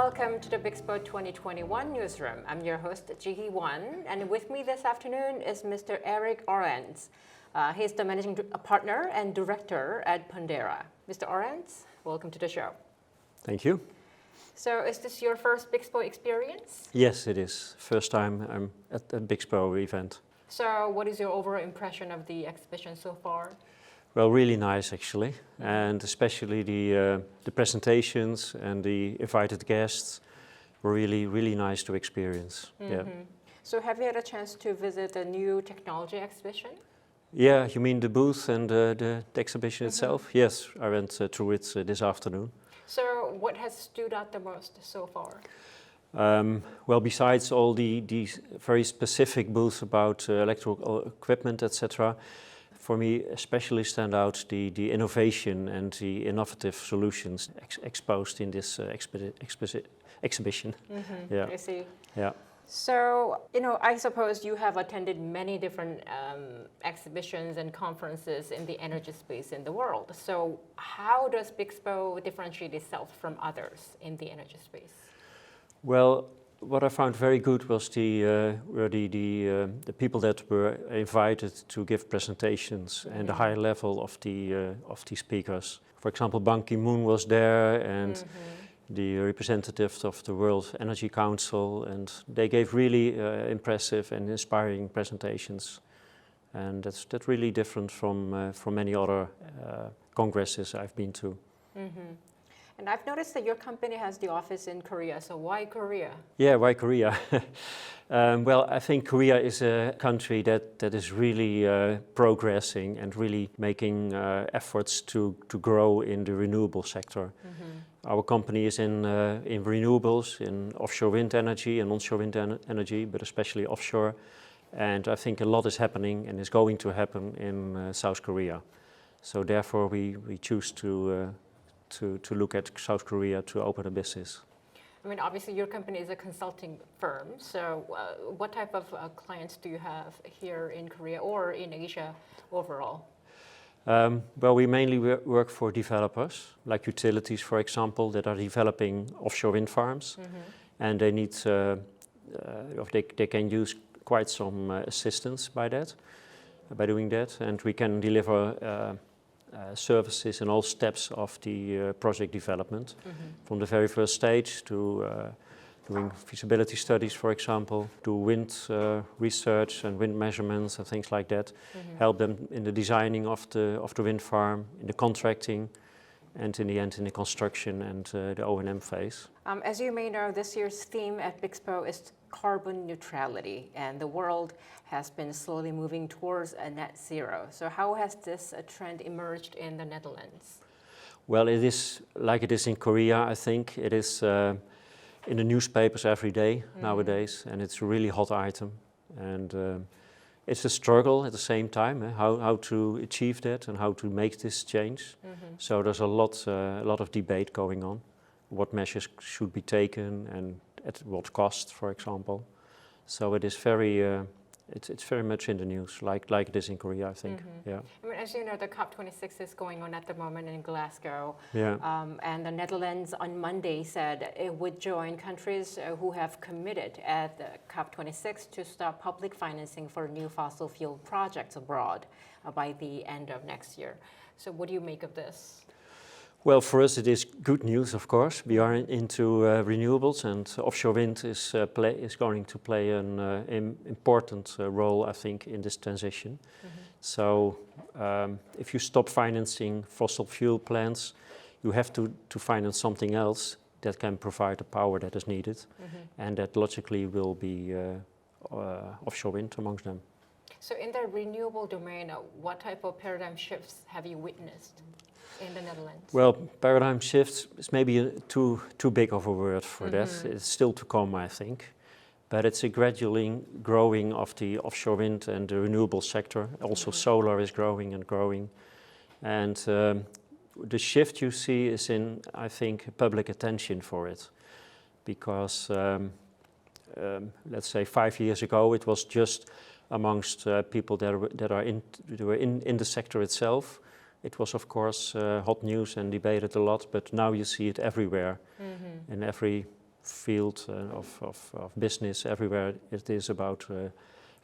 welcome to the BIXPO 2021 Newsroom. I'm your host, Jihi Wan, and with me this afternoon is Mr. Eric Arends. He's the managing partner and director at Pondera. Mr. Arends, welcome to the show. Thank you. So is this your first BIXPO experience? Yes, it is. First time I'm at a BIXPO event. So what is your overall impression of the exhibition so far? Well, really nice actually, and especially the presentations and the invited guests were really nice to experience. Mm-hmm. Yeah. So have you had a chance to visit the new technology exhibition? Yeah, you mean the booth and the exhibition itself? Yes, I went through it this afternoon. So what has stood out the most so far? Well, besides all these very specific booths about electrical equipment, etc., for me especially stand out the innovation and the innovative solutions exposed in this exhibition. Mm-hmm. Yeah. I see. Yeah. So, I suppose you have attended many different exhibitions and conferences in the energy space in the world. So how does BIXPO differentiate itself from others in the energy space? Well, what I found very good was the people that were invited to give presentations and the high level of the speakers. For example, Ban Ki-moon was there and the representatives of the World Energy Council, and they gave really impressive and inspiring presentations. And that's really different from many other congresses I've been to. Mm-hmm. And I've noticed that your company has the office in Korea, so why Korea? Yeah, why Korea? Well, I think Korea is a country that is really progressing and really making efforts to grow in the renewable sector. Mm-hmm. Our company is in renewables, in offshore wind energy and onshore wind energy, but especially offshore. And I think a lot is happening and is going to happen in South Korea. So therefore we choose to look at South Korea to open a business. I mean, obviously your company is a consulting firm, so what type of clients do you have here in Korea or in Asia overall? Well, we mainly work for developers, like utilities, for example, that are developing offshore wind farms, and they need, they can use quite some assistance by doing that, and we can deliver services in all steps of the project development, from the very first stage to doing feasibility studies, for example, do wind research and wind measurements and things like that, help them in the designing of the wind farm, in the contracting, and in the end in the construction and the O&M phase. As you may know, this year's theme at BIXPO is carbon neutrality, and the world has been slowly moving towards a net zero. So how has this trend emerged in the Netherlands? Well, it is like it is in Korea, I think. It is in the newspapers every day nowadays, and it's a really hot item. And it's a struggle at the same time, how to achieve that and how to make this change. So there's a lot of debate going on, what measures should be taken and at what cost, for example. So it is it's very much in the news, like it is in Korea, I think. Yeah. I mean, as you know, the COP26 is going on at the moment in Glasgow. Yeah. And the Netherlands on Monday said it would join countries who have committed at the COP26 to stop public financing for new fossil fuel projects abroad by the end of next year. So what do you make of this? Well, for us it is good news, of course. We are into renewables, and offshore wind is going to play an important role, I think, in this transition. So if you stop financing fossil fuel plants, you have to finance something else that can provide the power that is needed, and that logically will be offshore wind amongst them. So in the renewable domain, what type of paradigm shifts have you witnessed in the Netherlands? Well, paradigm shifts is maybe too big of a word for that. It's still to come, I think. But it's a gradually growing of the offshore wind and the renewable sector. Also solar is growing and growing. And the shift you see is in, I think, public attention for it. Because, let's say 5 years ago, it was just amongst people that were in the sector itself. It was, of course, hot news and debated a lot, but now you see it everywhere, in every field of business everywhere. It is about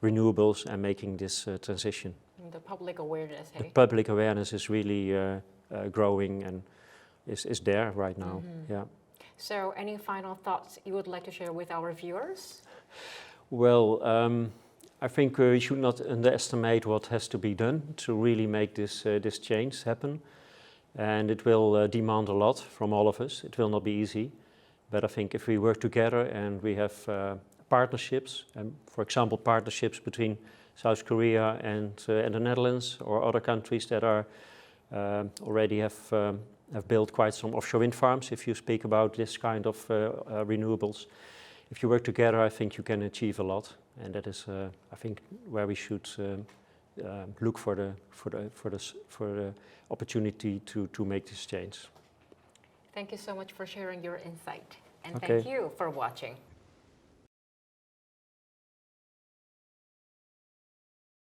renewables and making this transition. The public awareness, The hey? public awareness is really growing and is there right now. Yeah. So any final thoughts you would like to share with our viewers? Well, I think we should not underestimate what has to be done to really make this change happen. And it will demand a lot from all of us. It will not be easy. But I think if we work together and we have partnerships, for example, partnerships between South Korea and the Netherlands or other countries that are already have built quite some offshore wind farms, if you speak about this kind of renewables. If you work together, I think you can achieve a lot, and that is, I think, where we should look for the opportunity to make this change. Thank you so much for sharing your insight, and Okay. thank you for watching.